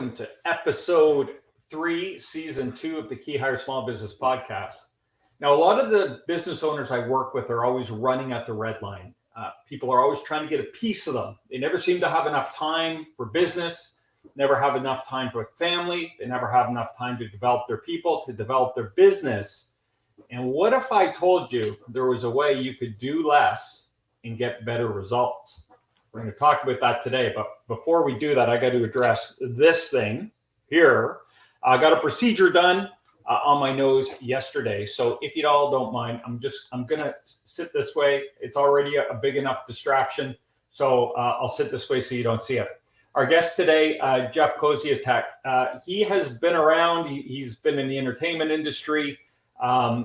welcome to episode 3, season 2 of the Keyhire Small Business Podcast. Now, a lot of the business owners I work with are always running at the red line. People are always trying to get a piece of them. They never seem to have enough time for business, never have enough time for family. They never have enough time to develop their people, to develop their business. And what if I told you there was a way you could do less and get better results? We're going to talk about that today. But before we do that, I got to address this thing here. I got a procedure done on my nose yesterday. So if you all don't mind, I'm going to sit this way. It's already a big enough distraction. So I'll sit this way so you don't see it. Our guest today, Jeff Koziatek, he has been around. He's been in the entertainment industry.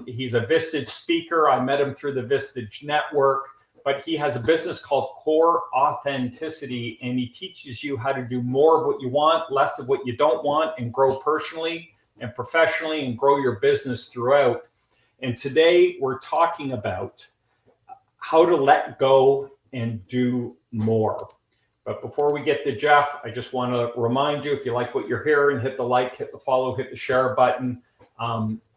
He's a Vistage speaker. I met him through the Vistage network. But he has a business called Core Authenticity, and he teaches you how to do more of what you want, less of what you don't want, and grow personally and professionally and grow your business throughout. And today we're talking about how to let go and do more. But before we get to Jeff, I just want to remind you, if you like what you're hearing, hit the like, hit the follow, hit the share button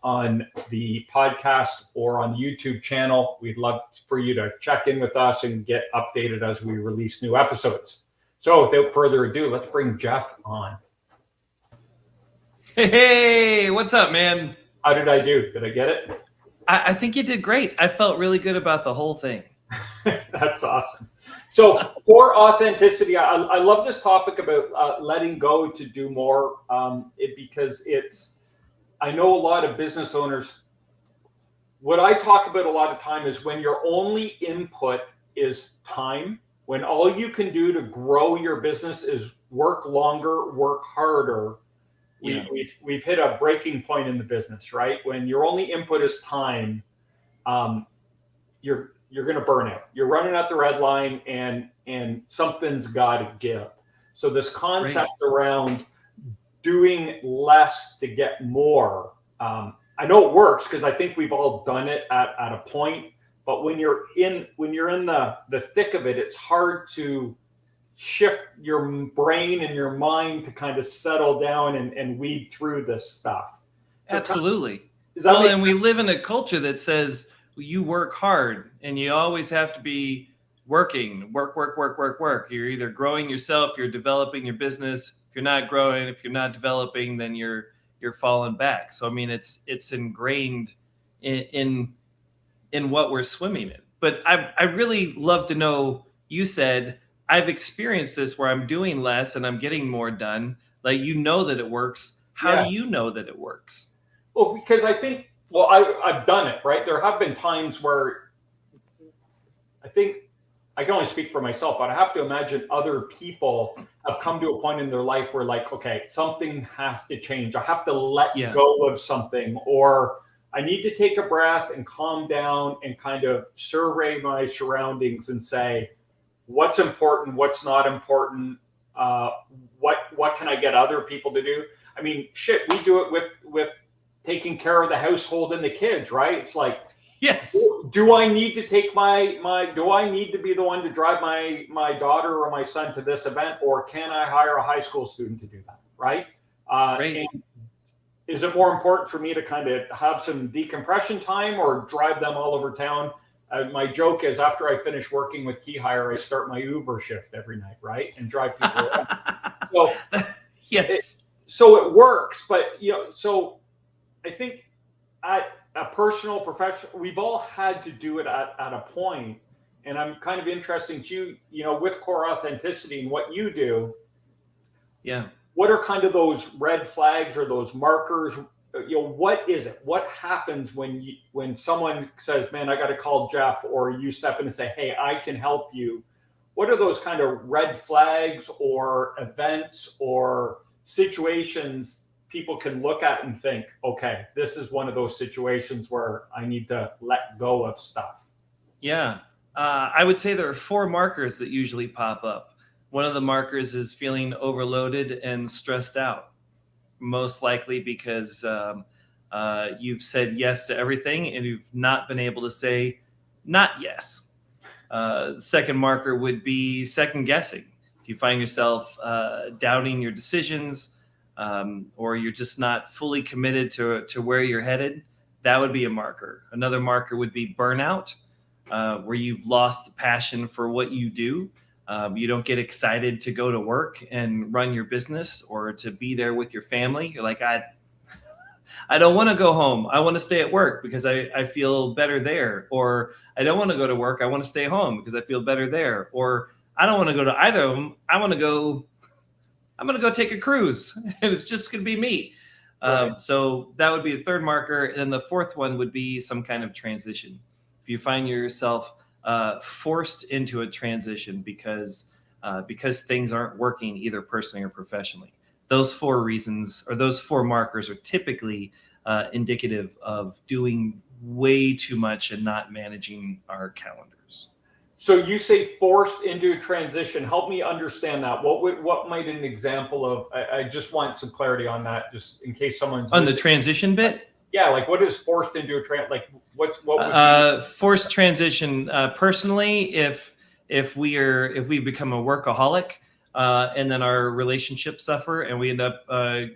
on the podcast or on the YouTube channel. We'd love for you to check in with us and get updated as we release new episodes. So without further ado, let's bring Jeff on. Hey, what's up, man? How did I do? Did I get it? I think you did great. I felt really good about the whole thing. That's awesome. So Core Authenticity, I love this topic about letting go to do more because I know a lot of business owners, what I talk about a lot of time is when your only input is time, when all you can do to grow your business is work longer, work harder. Yeah. We've hit a breaking point in the business, right? When your only input is time, you're going to burn out. You're running at the red line and something's got to give. So this concept around doing less to get more. I know it works because I think we've all done it at a point, but when you're in the thick of it, it's hard to shift your brain and your mind to kind of settle down and weed through this stuff. So absolutely. And we live in a culture that says you work hard and you always have to be working, work. You're either growing yourself, you're developing your business. If you're not growing, if you're not developing, then you're falling back. So I mean, it's ingrained in what we're swimming in. But I really love to know. You said I've experienced this where I'm doing less and I'm getting more done. Like, you know that it works. How do you know that it works? Well, because I think I've done it, right? There have been times where I think I can only speak for myself, but I have to imagine other people have come to a point in their life where, like, okay, something has to change. I have to let go of something, or I need to take a breath and calm down and kind of survey my surroundings and say, what's important, what's not important, what can I get other people to do? I mean, shit, we do it with taking care of the household and the kids, right? It's like, yes. Do I need to take do I need to be the one to drive my daughter or my son to this event, or can I hire a high school student to do that? Right. And is it more important for me to kind of have some decompression time or drive them all over town? My joke is, after I finish working with Keyhire, I start my Uber shift every night, right? And drive people around. So yes. So it works, but so I think at a personal, professional, we've all had to do it at a point. And I'm kind of interested to you, with Core Authenticity and what you do. Yeah. What are kind of those red flags or those markers? What is it? What happens when someone says, man, I got to call Jeff, or you step in and say, hey, I can help you? What are those kind of red flags or events or situations people can look at and think, okay, this is one of those situations where I need to let go of stuff? Yeah. I would say there are 4 markers that usually pop up. One of the markers is feeling overloaded and stressed out, most likely because you've said yes to everything and you've not been able to say not yes. The second marker would be second guessing. If you find yourself doubting your decisions, or you're just not fully committed to where you're headed, that would be a marker. Another marker would be burnout, where you've lost the passion for what you do. You don't get excited to go to work and run your business or to be there with your family. You're like, I don't want to go home. I want to stay at work because I feel better there. Or I don't want to go to work. I want to stay home because I feel better there. Or I don't want to go to either of them. I'm going to go take a cruise and it's just going to be me. Right. So that would be the third marker. And then the fourth one would be some kind of transition. If you find yourself forced into a transition because things aren't working either personally or professionally. Those four reasons or those four markers are typically indicative of doing way too much and not managing our calendars. So you say forced into a transition. Help me understand that. What might an example of? I just want some clarity on that, just in case someone's on listening. The transition bit. Yeah, like what is forced into a like what would be? Forced transition? Personally, if we become a workaholic. And then our relationships suffer and we end up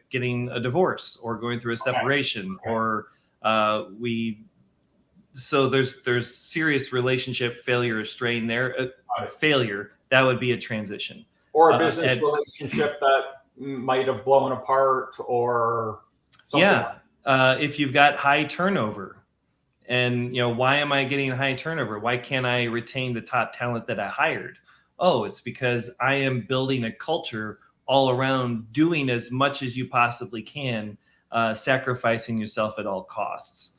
getting a divorce or going through a separation, or so there's serious relationship failure or strain there. Failure, that would be a transition. Or a business relationship that might have blown apart or something. Yeah. If you've got high turnover and, why am I getting high turnover? Why can't I retain the top talent that I hired? Oh, it's because I am building a culture all around doing as much as you possibly can, sacrificing yourself at all costs.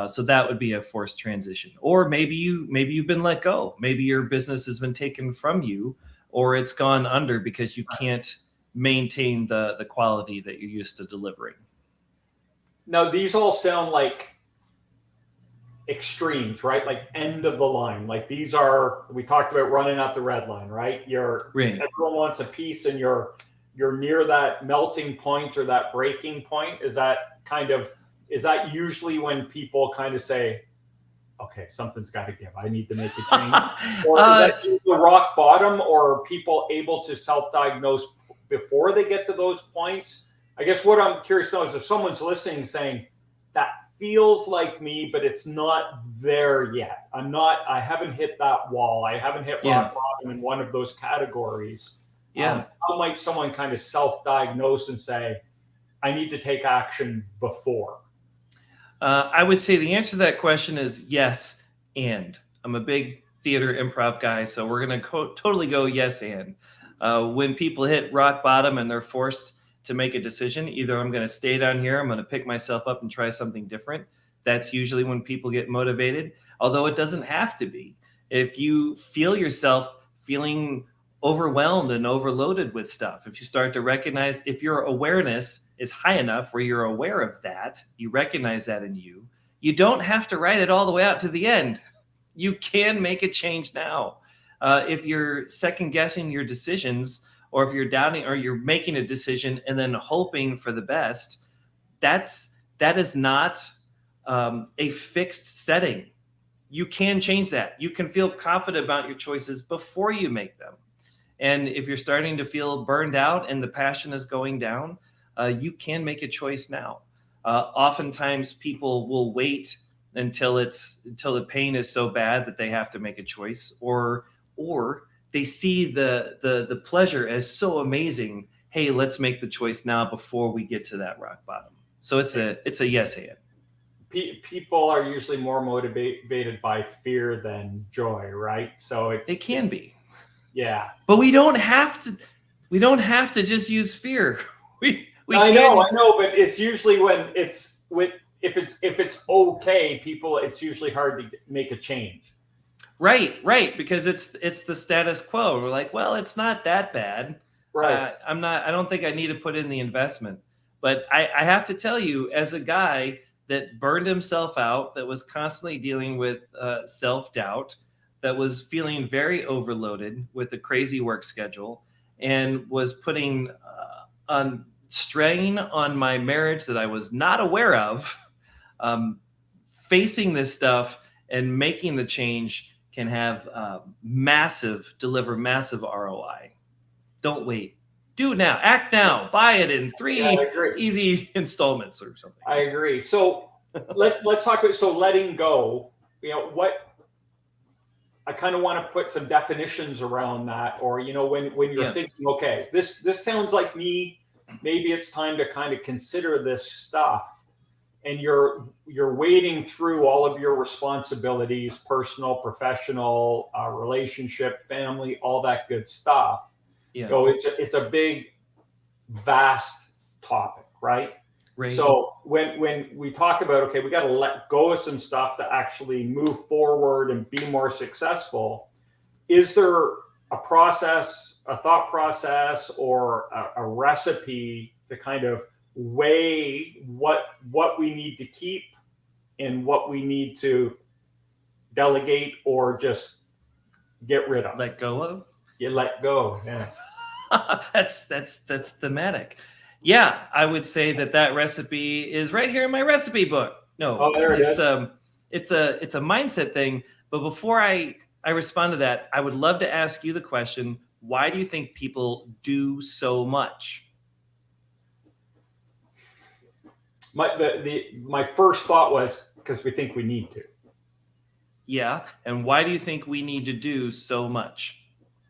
So that would be a forced transition. Or maybe you've been let go. Maybe your business has been taken from you, or it's gone under because you can't maintain the quality that you're used to delivering. Now, these all sound like extremes, right? Like end of the line. Like these are, we talked about running at the red line, right? Everyone wants a piece and you're near that melting point or that breaking point. Is that usually when people kind of say, okay, something's got to give, I need to make a change? Or is that the rock bottom, or are people able to self-diagnose before they get to those points? I guess what I'm curious to know is if someone's listening saying, that feels like me, but it's not there yet. I haven't hit that wall. I haven't hit rock bottom in one of those categories. Yeah. How might someone kind of self-diagnose and say, I need to take action before? I would say the answer to that question is yes, and. I'm a big theater improv guy, so we're going to totally go yes, and. When people hit rock bottom and they're forced to make a decision, either I'm going to stay down here, I'm going to pick myself up and try something different. That's usually when people get motivated, although it doesn't have to be. If you feel yourself feeling overwhelmed and overloaded with stuff, if you start to recognize, if your awareness is high enough where you're aware of that, you recognize that in you, you don't have to write it all the way out to the end. You can make a change now. If you're second guessing your decisions, or if you're doubting or you're making a decision and then hoping for the best, that is not a fixed setting. You can change that. You can feel confident about your choices before you make them. And if you're starting to feel burned out and the passion is going down, you can make a choice now. Oftentimes people will wait until the pain is so bad that they have to make a choice, or they see the pleasure as so amazing. Hey, let's make the choice now before we get to that rock bottom. So it's a yes and. People are usually more motivated by fear than joy, right? So it can be. Yeah. But we don't have to just use fear. I know, but it's usually if it's okay, people, it's usually hard to make a change. Right, because it's the status quo. We're like, well, it's not that bad. Right. I don't think I need to put in the investment. But I have to tell you, as a guy that burned himself out, that was constantly dealing with self-doubt, that was feeling very overloaded with a crazy work schedule, and was putting on strain on my marriage that I was not aware of, facing this stuff and making the change can have deliver massive ROI. Don't wait. Do it now. Act now. Buy it in 3 Yeah, I agree. easy installments or something. I agree. So let's talk about, so letting go, what I kind of want to put some definitions around that, or, when you're thinking, okay, this sounds like me, maybe it's time to kind of consider this stuff. And you're wading through all of your responsibilities, personal, professional, relationship, family, all that good stuff. Yeah. It's a big, vast topic, right? Right. So when we talk about, okay, we got to let go of some stuff to actually move forward and be more successful, is there a process, a thought process, or a recipe to kind of weigh what we need to keep and what we need to delegate or just get rid of? Let go of? You let go. Yeah. That's thematic. Yeah, I would say that recipe is right here in my recipe book. No, there it is. It's a mindset thing. But before I respond to that, I would love to ask you the question: why do you think people do so much? My first thought was because we think we need to. Yeah, and why do you think we need to do so much?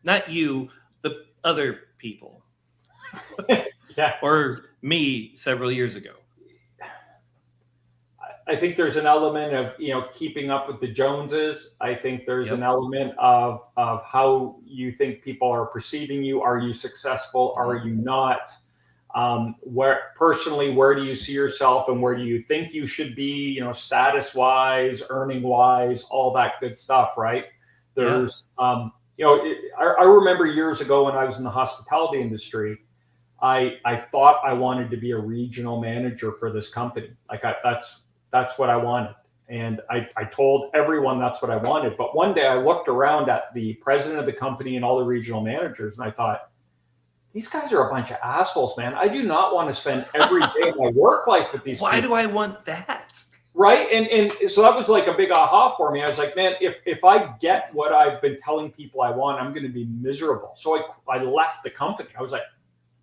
Not you, the other people. Yeah. Or me several years ago. I think there's an element of, keeping up with the Joneses. I think there's an element of how you think people are perceiving you. Are you successful? Are you not? Where do you see yourself, and where do you think you should be, status wise, earning wise, all that good stuff, right? There's, I remember years ago when I was in the hospitality industry, I thought I wanted to be a regional manager for this company. Like that's what I wanted. And I told everyone that's what I wanted. But one day I looked around at the president of the company and all the regional managers, and I thought, these guys are a bunch of assholes, man. I do not want to spend every day of my work life with these people. Why do I want that? Right. And so that was like a big aha for me. I was like, man, if I get what I've been telling people I want, I'm going to be miserable. So I left the company. I was like,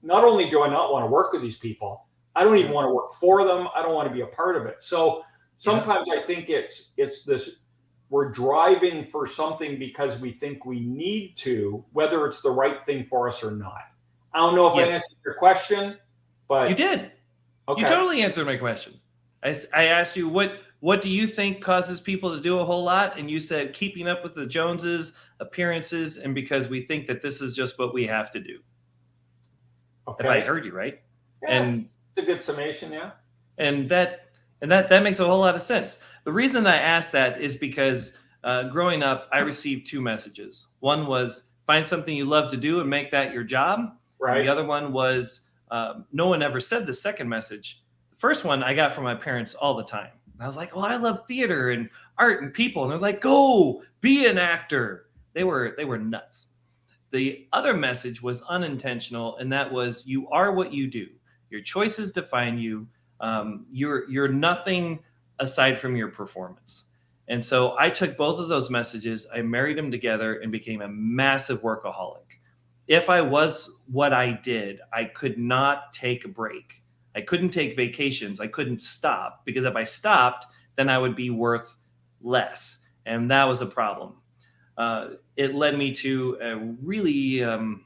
not only do I not want to work with these people, I don't even want to work for them. I don't want to be a part of it. So sometimes I think it's this, we're driving for something because we think we need to, whether it's the right thing for us or not. I don't know if I answered your question, but you did. Okay. You totally answered my question. I asked you, what do you think causes people to do a whole lot? And you said keeping up with the Joneses, appearances, and because we think that this is just what we have to do. Okay. If I heard you right. Yeah, and it's a good summation, yeah. And that makes a whole lot of sense. The reason I asked that is because growing up, I received 2 messages. One was find something you love to do and make that your job. Right. And the other one was no one ever said the second message. The first one I got from my parents all the time. And I was like, well, I love theater and art and people. And they're like, go be an actor. They were nuts. The other message was unintentional, and that was you are what you do. Your choices define you. You're nothing aside from your performance. And so I took both of those messages, I married them together, and became a massive workaholic. If I was what I did, I could not take a break. I couldn't take vacations. I couldn't stop, because if I stopped, then I would be worth less. And that was a problem. It led me to a really, about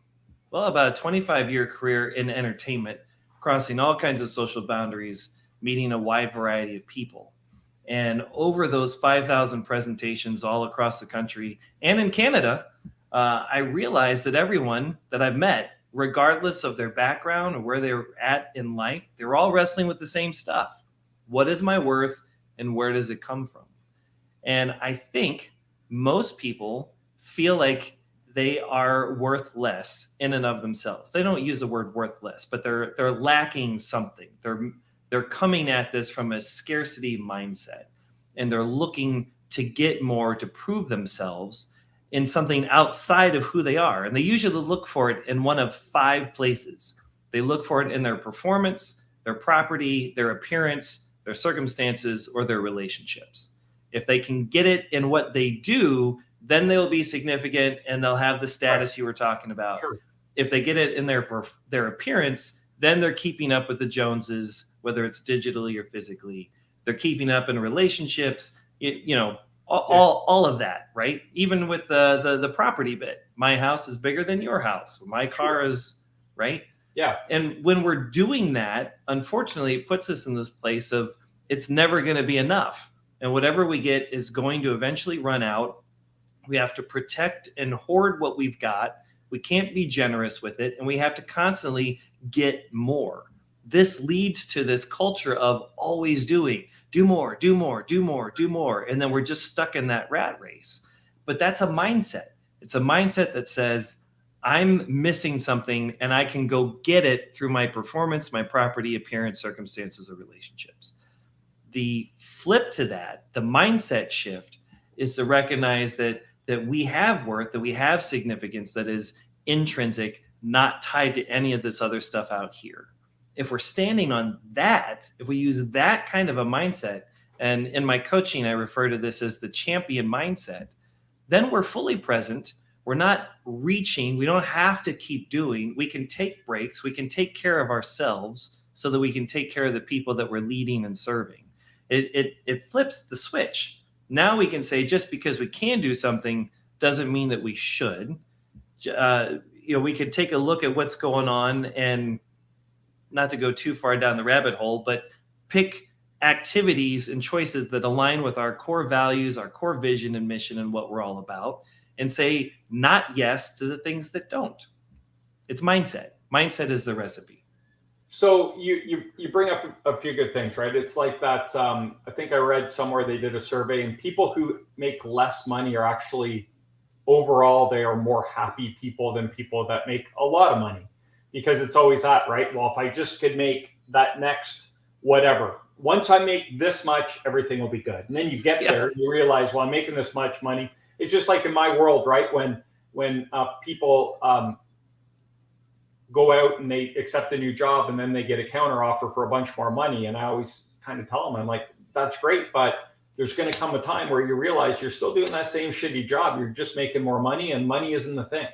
a 25-year career in entertainment, crossing all kinds of social boundaries, meeting a wide variety of people. And over those 5,000 presentations all across the country and in Canada, I realized that everyone that I've met, regardless of their background or where they're at in life, they're all wrestling with the same stuff. What is my worth and where does it come from? And I think most people feel like they are worth less in and of themselves. They don't use the word worthless, but they're lacking something. They're coming at this from a scarcity mindset, and they're looking to get more, to prove themselves in something outside of who they are. And they usually look for it in one of 5 places. They look for it in their performance, their property, their appearance, their circumstances, or their relationships. If they can get it in what they do, then they'll be significant and they'll have the status you were talking about. Sure. if they get it in their appearance, then they're keeping up with the Joneses, whether it's digitally or physically. They're keeping up in relationships, all of that, right? Even with the property bit. My house is bigger than your house. My car is, right? Yeah. And when we're doing that, unfortunately, it puts us in this place of it's never going to be enough. And whatever we get is going to eventually run out. We have to protect and hoard what we've got. We can't be generous with it. And we have to constantly get more. This leads to this culture of always doing, do more, do more, do more, do more. And then we're just stuck in that rat race. But that's a mindset. It's a mindset that says, I'm missing something and I can go get it through my performance, my property, appearance, circumstances, or relationships. The flip to that, the mindset shift, is to recognize that we have worth, that we have significance that is intrinsic, not tied to any of this other stuff out here. If we're standing on that, if we use that kind of a mindset, and in my coaching, I refer to this as the champion mindset, then we're fully present. We're not reaching. We don't have to keep doing. We can take breaks. We can take care of ourselves so that we can take care of the people that we're leading and serving. It flips the switch. Now we can say just because we can do something doesn't mean that we should. We could take a look at what's going on and not to go too far down the rabbit hole, but pick activities and choices that align with our core values, our core vision and mission and what we're all about, and say not yes to the things that don't. It's mindset. Mindset is the recipe. So you bring up a few good things, right? It's like that. I think I read somewhere they did a survey, and people who make less money are actually overall they are more happy people than people that make a lot of money, because it's always that, right? Well, if I just could make that next whatever, once I make this much, everything will be good. And then you get there, you realize, well, I'm making this much money. It's just like in my world, right? When people go out and they accept a new job and then they get a counter offer for a bunch more money. And I always kind of tell them, I'm like, that's great, but there's going to come a time where you realize you're still doing that same shitty job. You're just making more money, and money isn't the thing.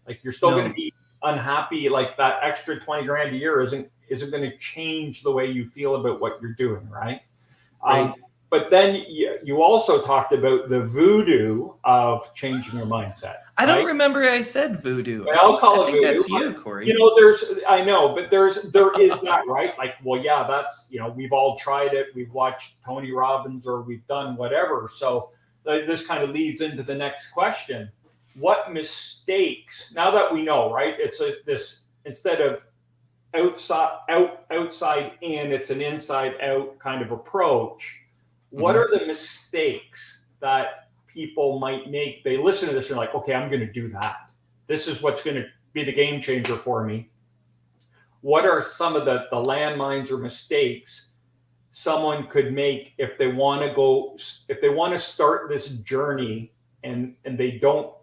Like, you're still going to be unhappy. Like, that extra 20 grand a year isn't going to change the way you feel about what you're doing. Right. But then you also talked about the voodoo of changing your mindset. I don't remember I said voodoo. But I'll call it voodoo. That's you, Corey. I know, but there is that, right? Like, well, yeah, that's, we've all tried it. We've watched Tony Robbins or we've done whatever. So this kind of leads into the next question. What mistakes, now that we know, right? It's this, instead of outside in, it's an inside out kind of approach. What are the mistakes that people might make? They listen to this and they're like, okay, I'm going to do that. This is what's going to be the game changer for me. What are some of the landmines or mistakes someone could make if they want to start this journey and they don't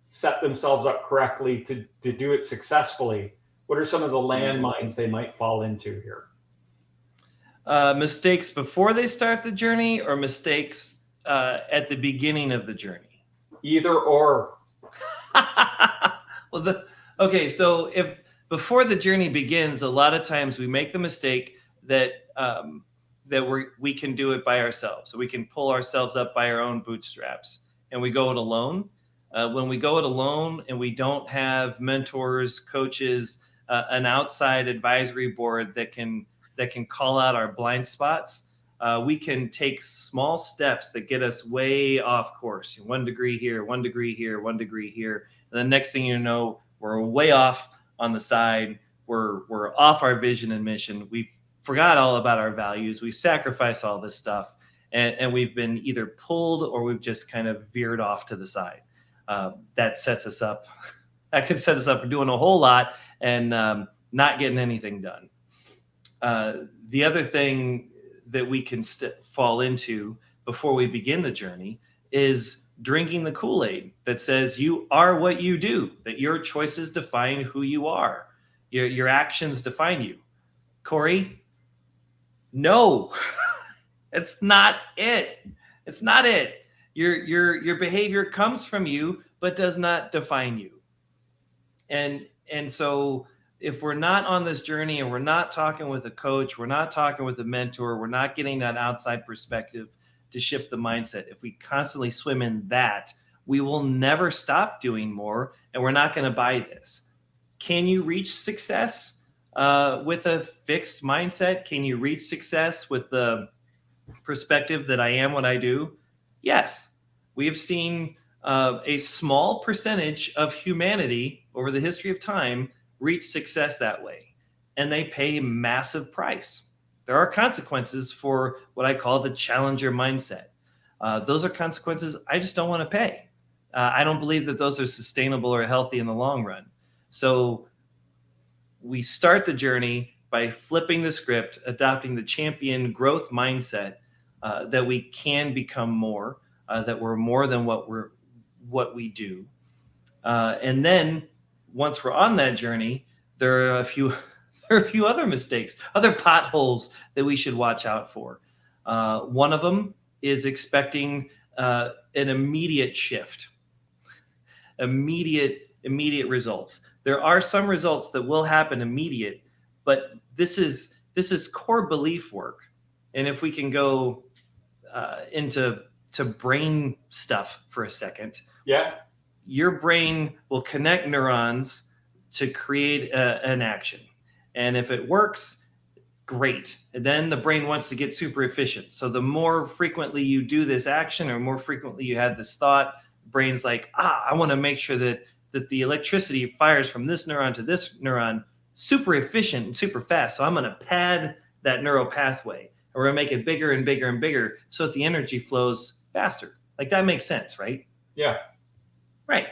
set themselves up correctly to do it successfully? What are some of the landmines they might fall into here? Mistakes before they start the journey, or mistakes at the beginning of the journey? Either or. Okay, so if before the journey begins, a lot of times we make the mistake that we can do it by ourselves. So we can pull ourselves up by our own bootstraps, and we go it alone. When we go it alone and we don't have mentors, coaches, an outside advisory board that can call out our blind spots, we can take small steps that get us way off course. 1 degree here, 1 degree here, 1 degree here. And the next thing you know, we're way off on the side. We're off our vision and mission. We forgot all about our values. We sacrificed all this stuff, and we've been either pulled or we've just kind of veered off to the side. That sets us up. That can set us up for doing a whole lot and not getting anything done. The other thing that we can fall into before we begin the journey is drinking the Kool-Aid that says you are what you do, that your choices define who you are. Your actions define you. Corey, no, it's not it. It's not it. Your behavior comes from you, but does not define you. And And so if we're not on this journey and we're not talking with a coach, we're not talking with a mentor, we're not getting that outside perspective to shift the mindset. If we constantly swim in that, we will never stop doing more, and we're not going to buy this. Can you reach success with a fixed mindset? Can you reach success with the perspective that I am what I do? Yes. We have seen a small percentage of humanity over the history of time reach success that way, and they pay a massive price. There are consequences for what I call the challenger mindset. Those are consequences I just don't want to pay. I don't believe that those are sustainable or healthy in the long run. So we start the journey by flipping the script, adopting the champion growth mindset, that we can become more, that we're more than what we do. And then once we're on that journey, there are a few other mistakes, other potholes that we should watch out for. One of them is expecting an immediate shift, immediate results. There are some results that will happen immediate, but this is core belief work. And if we can go into brain stuff for a second, your brain will connect neurons to create an action. And if it works, great. And then the brain wants to get super efficient. So the more frequently you do this action, or more frequently you have this thought, brain's like, I want to make sure that the electricity fires from this neuron to this neuron super efficient and super fast. So I'm going to pad that neural pathway. And we're going to make it bigger and bigger and bigger so that the energy flows faster. Like, that makes sense, right? Yeah. Right.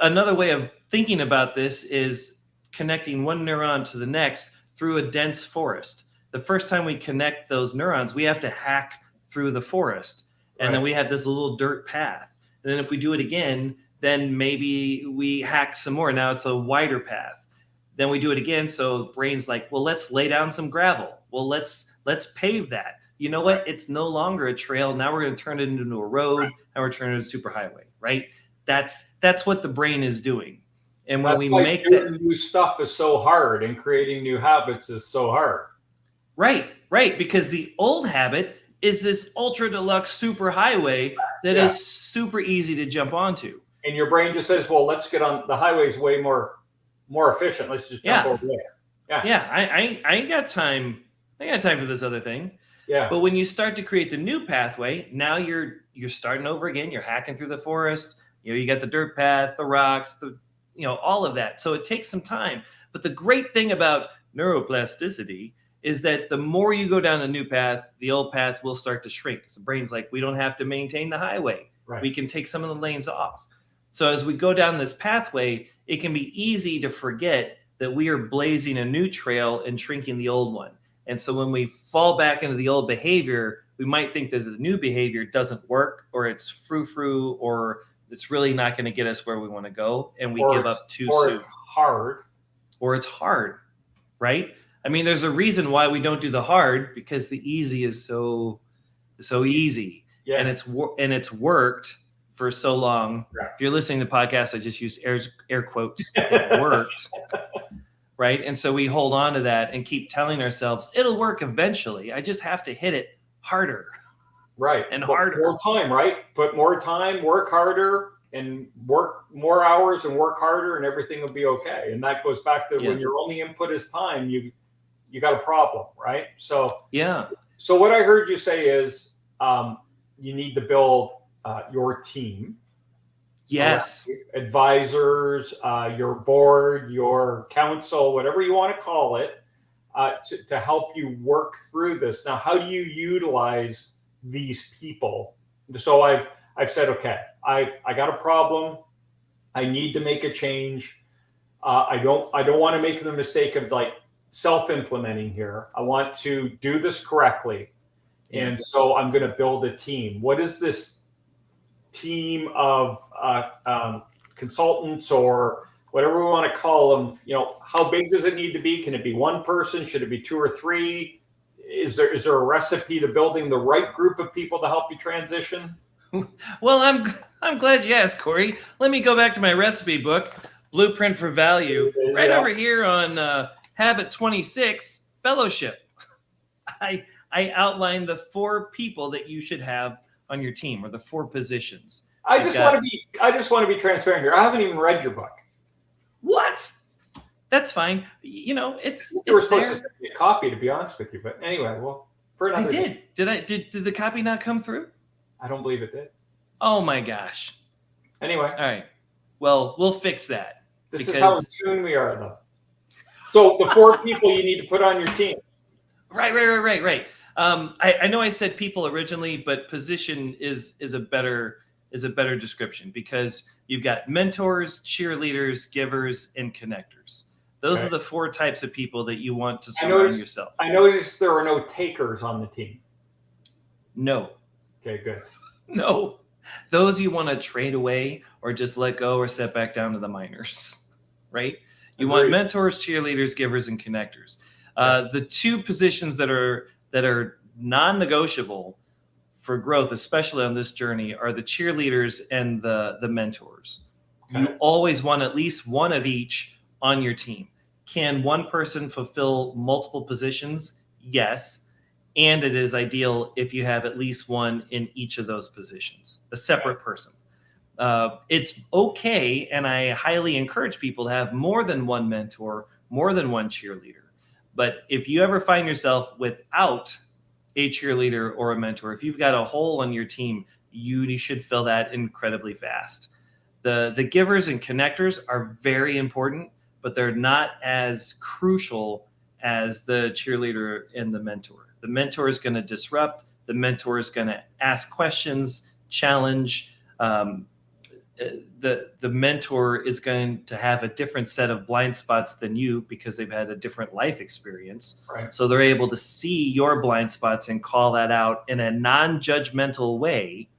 Another way of thinking about this is connecting one neuron to the next through a dense forest. The first time we connect those neurons, we have to hack through the forest. And then we have this little dirt path. And then if we do it again, then maybe we hack some more. Now it's a wider path. Then we do it again. So brain's like, well, let's lay down some gravel. Well, let's pave that. You know what? It's no longer a trail. Now we're going to turn it into a road, and we're turning it into a superhighway, right? That's what the brain is doing. And when we make that new stuff is so hard, and creating new habits is so hard. Right. Because the old habit is this ultra deluxe super highway that is super easy to jump onto. And your brain just says, well, let's get on the highway's way more efficient. Let's just jump over there. I ain't got time. I ain't got time for this other thing. Yeah. But when you start to create the new pathway, now you're starting over again. You're hacking through the forest. You got the dirt path, the rocks, all of that. So it takes some time. But the great thing about neuroplasticity is that the more you go down the new path, the old path will start to shrink. So the brain's like, we don't have to maintain the highway. Right. We can take some of the lanes off. So as we go down this pathway, it can be easy to forget that we are blazing a new trail and shrinking the old one. And so when we fall back into the old behavior, we might think that the new behavior doesn't work, or it's frou-frou, or it's really not going to get us where we want to go. And we give up too soon. Or it's hard, right? I mean, there's a reason why we don't do the hard, because the easy is so easy. Yeah. And it's worked for so long. Yeah. If you're listening to the podcast, I just used air quotes. It worked. Right. And so we hold on to that and keep telling ourselves it'll work eventually. I just have to hit it harder. Right. And harder. More time, right? Put more time, work harder, and work more hours and work harder, and everything will be okay. And that goes back to when your only input is time, you got a problem, right? So So what I heard you say is you need to build your team. Yes. Advisors, your board, your council, whatever you want to call it, to help you work through this. Now, how do you utilize these people? So I've said, okay, I got a problem. I need to make a change. I don't want to make the mistake of like self-implementing here. I want to do this correctly. And so I'm going to build a team. What is this team of consultants, or whatever we want to call them? How big does it need to be? Can it be one person? Should it be two or three? Is there a recipe to building the right group of people to help you transition? Well, I'm glad you asked, Corey. Let me go back to my recipe book. Blueprint for Value, right Yeah. over here on Habit 26, Fellowship. I outlined the 4 people that you should have on your team, or the 4 positions. I just want to be transparent here. I haven't even read your book. What? That's fine. You know, You were supposed to there. send me a copy, to be honest with you. But anyway, well, for another I day. did. Did the copy not come through? I don't believe it did. Oh my gosh. Anyway. All right. Well, we'll fix that. This is how in tune we are, though. So the 4 people you need to put on your team. Right. I know I said people originally, but position is a better description, because you've got mentors, cheerleaders, givers, and connectors. Those are the 4 types of people that you want to surround yourself. I noticed there are no takers on the team. No. Okay, good. No. Those you want to trade away or just let go or set back down to the minors, right? You want mentors, cheerleaders, givers, and connectors. The 2 positions that are non-negotiable for growth, especially on this journey, are the cheerleaders and the mentors. Okay. You always want at least one of each on your team. Can one person fulfill multiple positions? Yes. And it is ideal if you have at least one in each of those positions, a separate person. It's okay, and I highly encourage people to have more than one mentor, more than one cheerleader. But if you ever find yourself without a cheerleader or a mentor, if you've got a hole on your team, you should fill that incredibly fast. The givers and connectors are very important, but they're not as crucial as the cheerleader and the mentor. The mentor is going to disrupt. The mentor is going to ask questions, challenge. The mentor is going to have a different set of blind spots than you, because they've had a different life experience. Right. So they're able to see your blind spots and call that out in a non-judgmental way,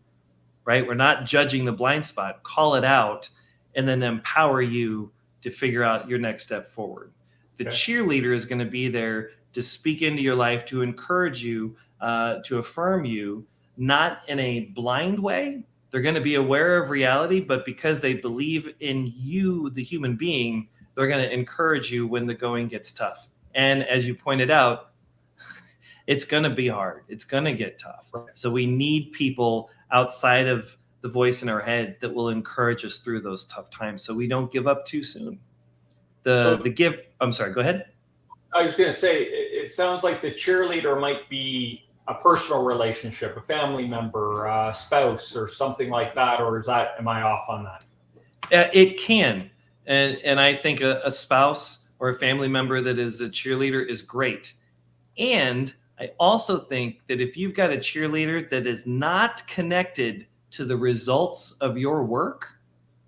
right? We're not judging the blind spot, call it out, and then empower you to figure out your next step forward. The cheerleader is going to be there to speak into your life, to encourage you, to affirm you, not in a blind way. They're going to be aware of reality, but because they believe in you, the human being, they're going to encourage you when the going gets tough. And as you pointed out, it's going to be hard. It's going to get tough. So we need people outside of the voice in our head that will encourage us through those tough times, so we don't give up too soon. I'm sorry, go ahead. I was going to say, it sounds like the cheerleader might be a personal relationship, a family member, a spouse, or something like that, or am I off on that? It can, and I think a spouse or a family member that is a cheerleader is great. And I also think that if you've got a cheerleader that is not connected to the results of your work,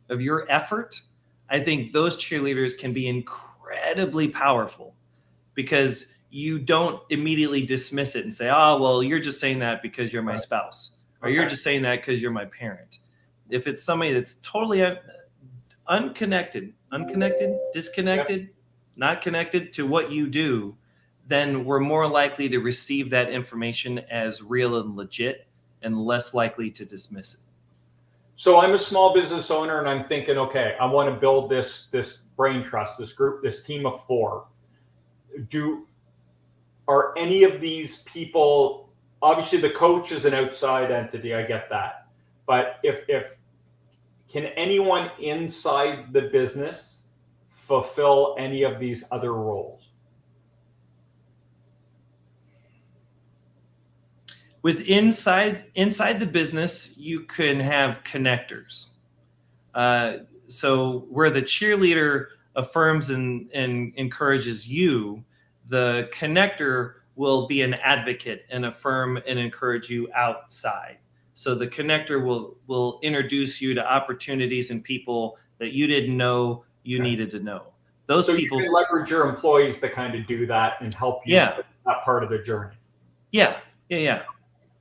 of your effort, I think those cheerleaders can be incredibly powerful, because you don't immediately dismiss it and say, oh, well, you're just saying that because you're my spouse, or you're just saying that because you're my parent. If it's somebody that's totally unconnected, disconnected, not connected to what you do, then we're more likely to receive that information as real and legit, and less likely to dismiss it. So I'm a small business owner, and I'm thinking, okay, I want to build this brain trust, this group, this team of 4. Are any of these people, obviously the coach is an outside entity, I get that. But if can anyone inside the business fulfill any of these other roles? With inside the business, you can have connectors. So where the cheerleader affirms and encourages you, the connector will be an advocate and affirm and encourage you outside. So the connector will introduce you to opportunities and people that you didn't know you needed to know. Those people, you can leverage your employees to kind of do that and help you with that part of the journey. Yeah.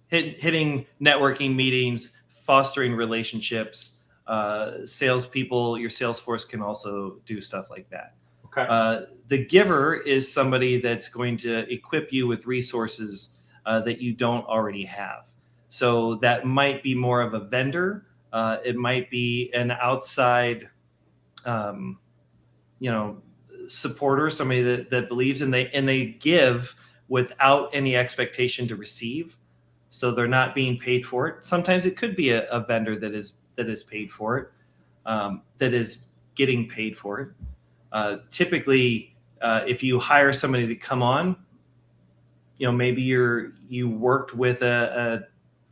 Hitting networking meetings, fostering relationships, salespeople, your sales force can also do stuff like that. Okay. The giver is somebody that's going to equip you with resources that you don't already have. So that might be more of a vendor. It might be an outside supporter, somebody that believes, and they give without any expectation to receive. So they're not being paid for it. Sometimes it could be a vendor that is paid for it, that is getting paid for it. Typically, if you hire somebody to come on, maybe you worked with a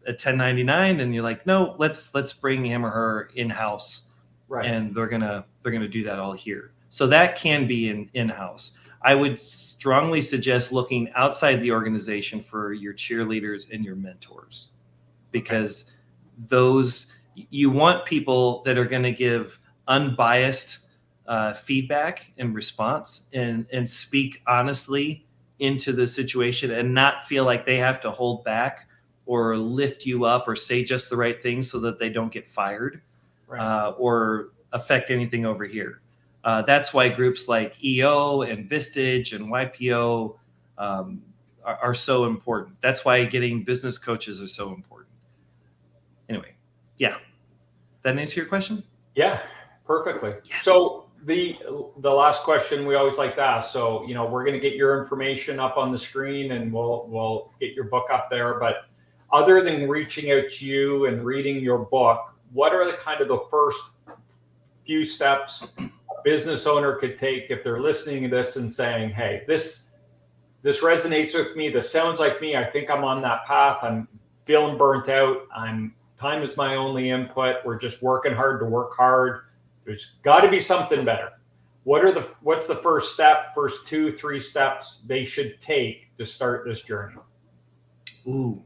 1099 and you're like, no, let's bring him or her in-house, Right. and they're gonna do that all here. So that can be in-house. I would strongly suggest looking outside the organization for your cheerleaders and your mentors, because you want people that are going to give unbiased feedback and response and speak honestly into the situation and not feel like they have to hold back or lift you up or say just the right thing so that they don't get fired, Right. or affect anything over here. That's why groups like EO and Vistage and YPO are so important. That's why getting business coaches are so important. Anyway, yeah. That answer your question? Yeah, perfectly. Yes. So the last question we always like to ask. So, we're going to get your information up on the screen and we'll get your book up there. But other than reaching out to you and reading your book, what are the first few steps a business owner could take if they're listening to this and saying, hey, this resonates with me. This sounds like me. I think I'm on that path. I'm feeling burnt out. Time is my only input. We're just working hard to work hard. There's got to be something better. What's the first step, first 2-3 steps they should take to start this journey? Ooh.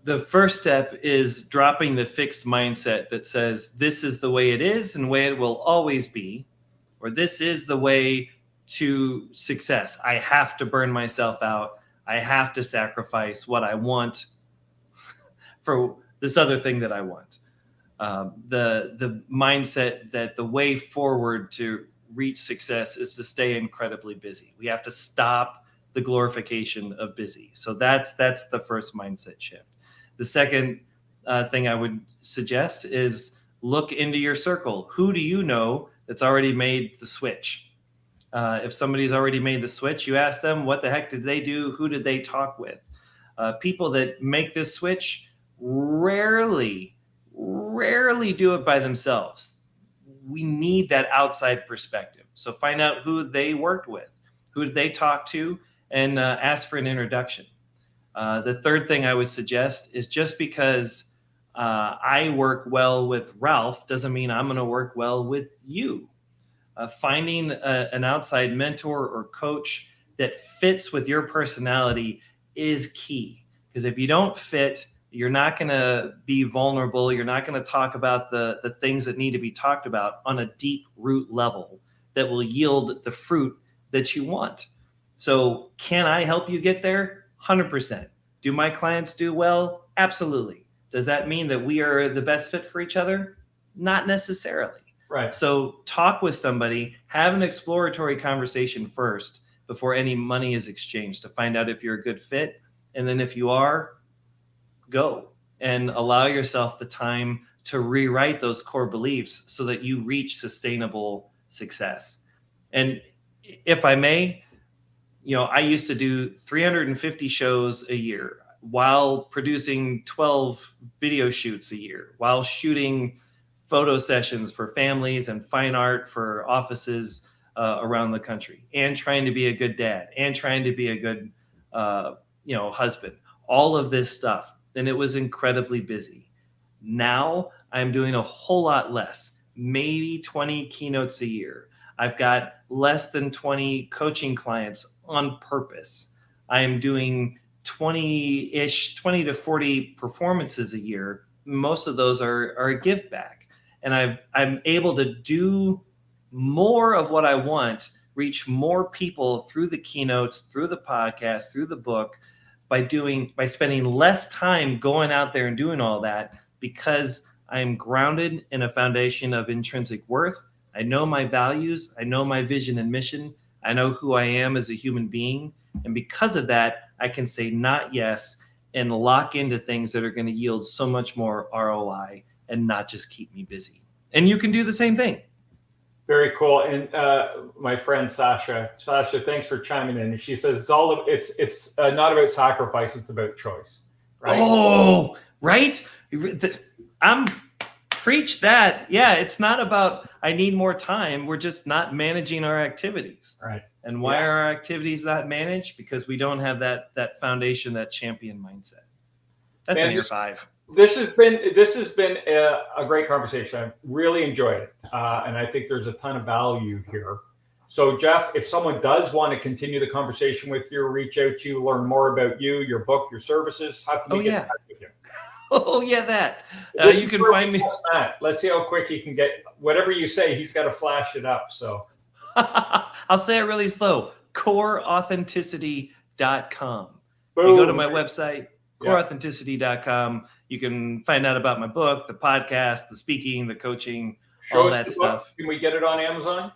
The first step is dropping the fixed mindset that says this is the way it is and the way it will always be, or this is the way to success. I have to burn myself out. I have to sacrifice what I want for this other thing that I want. The mindset that the way forward to reach success is to stay incredibly busy. We have to stop the glorification of busy. So that's the first mindset shift. The second thing I would suggest is look into your circle. Who do you know that's already made the switch? If somebody's already made the switch, you ask them, what the heck did they do? Who did they talk with? People that make this switch rarely do it by themselves. We need that outside perspective. So find out who they worked with, who did they talk to, and ask for an introduction. The third thing I would suggest is just because I work well with Ralph doesn't mean I'm going to work well with you. Finding an outside mentor or coach that fits with your personality is key. Because if you don't fit, you're not going to be vulnerable. You're not going to talk about the things that need to be talked about on a deep root level that will yield the fruit that you want. So can I help you get there? 100%. Do my clients do well? Absolutely. Does that mean that we are the best fit for each other? Not necessarily. Right. So talk with somebody, have an exploratory conversation first before any money is exchanged to find out if you're a good fit. And then if you are, go and allow yourself the time to rewrite those core beliefs so that you reach sustainable success. And if I may, I used to do 350 shows a year while producing 12 video shoots a year, while shooting photo sessions for families and fine art for offices around the country, and trying to be a good dad and trying to be a good, husband, all of this stuff. And it was incredibly busy. Now I'm doing a whole lot less, maybe 20 keynotes a year. I've got less than 20 coaching clients on purpose. I am doing 20 to 40 performances a year. Most of those are a give back. And I'm able to do more of what I want, reach more people through the keynotes, through the podcast, through the book, by spending less time going out there and doing all that, because I'm grounded in a foundation of intrinsic worth. I know my values. I know my vision and mission. I know who I am as a human being. And because of that, I can say not yes and lock into things that are going to yield so much more ROI and not just keep me busy. And you can do the same thing. Very cool. And my friend Sasha, thanks for chiming in. She says it's not about sacrifice; it's about choice. Right? Oh, right. I'm preach that. Yeah, it's not about I need more time. We're just not managing our activities. Right. And why are our activities not managed? Because we don't have that foundation, that champion mindset. That's an year 5. This has been a great conversation. I've really enjoyed it, and I think there's a ton of value here. So, Jeff, if someone does want to continue the conversation with you, reach out to you, learn more about you, your book, your services, how can we get in touch with you? Oh, yeah, that. You can find me. Let's see how quick he can get. Whatever you say, he's got to flash it up. So I'll say it really slow. CoreAuthenticity.com. Boom. You go to my website, CoreAuthenticity.com. You can find out about my book, the podcast, the speaking, the coaching, all that stuff. Can we get it on Amazon?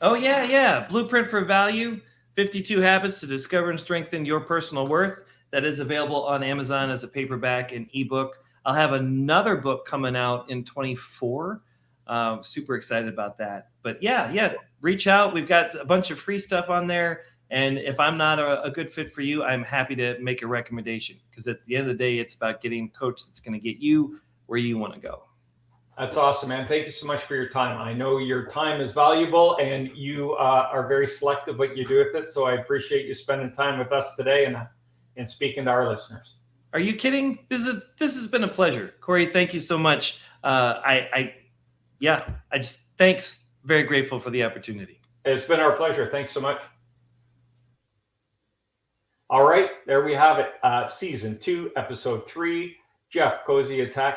Oh, yeah. Blueprint for Value, 52 Habits to Discover and Strengthen Your Personal Worth. That is available on Amazon as a paperback and ebook. I'll have another book coming out in 24. Super excited about that. But yeah, reach out. We've got a bunch of free stuff on there. And if I'm not a good fit for you, I'm happy to make a recommendation, because at the end of the day, it's about getting a coach that's going to get you where you want to go. That's awesome, man. Thank you so much for your time. I know your time is valuable, and you are very selective what you do with it. So I appreciate you spending time with us today and speaking to our listeners. Are you kidding? This has been a pleasure. Corey, thank you so much. Thanks. Very grateful for the opportunity. It's been our pleasure. Thanks so much. All right, there we have it. Season 2, episode 3, Jeff Koziatek.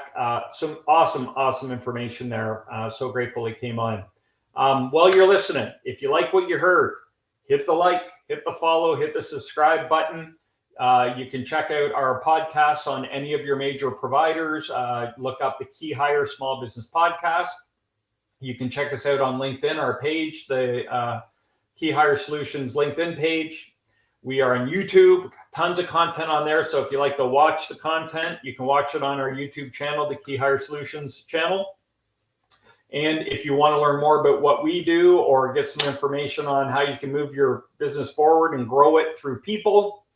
Some awesome information there. So grateful he came on. While you're listening, if you like what you heard, hit the like, hit the follow, hit the subscribe button. You can check out our podcasts on any of your major providers. Look up the Key Hire Small Business Podcast. You can check us out on LinkedIn, our page, the Key Hire Solutions LinkedIn page. We are on YouTube, tons of content on there. So if you like to watch the content, you can watch it on our YouTube channel, the Key Hire Solutions channel. And if you want to learn more about what we do or get some information on how you can move your business forward and grow it through people,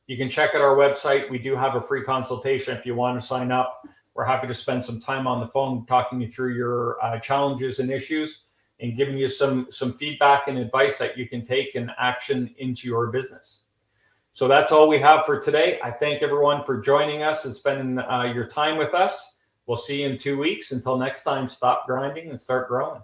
you can check out our website. We do have a free consultation if you want to sign up. We're happy to spend some time on the phone talking you through your challenges and issues, and giving you some feedback and advice that you can take and action into your business. So that's all we have for today. I thank everyone for joining us and spending your time with us. We'll see you in 2 weeks. Until next time, stop grinding and start growing.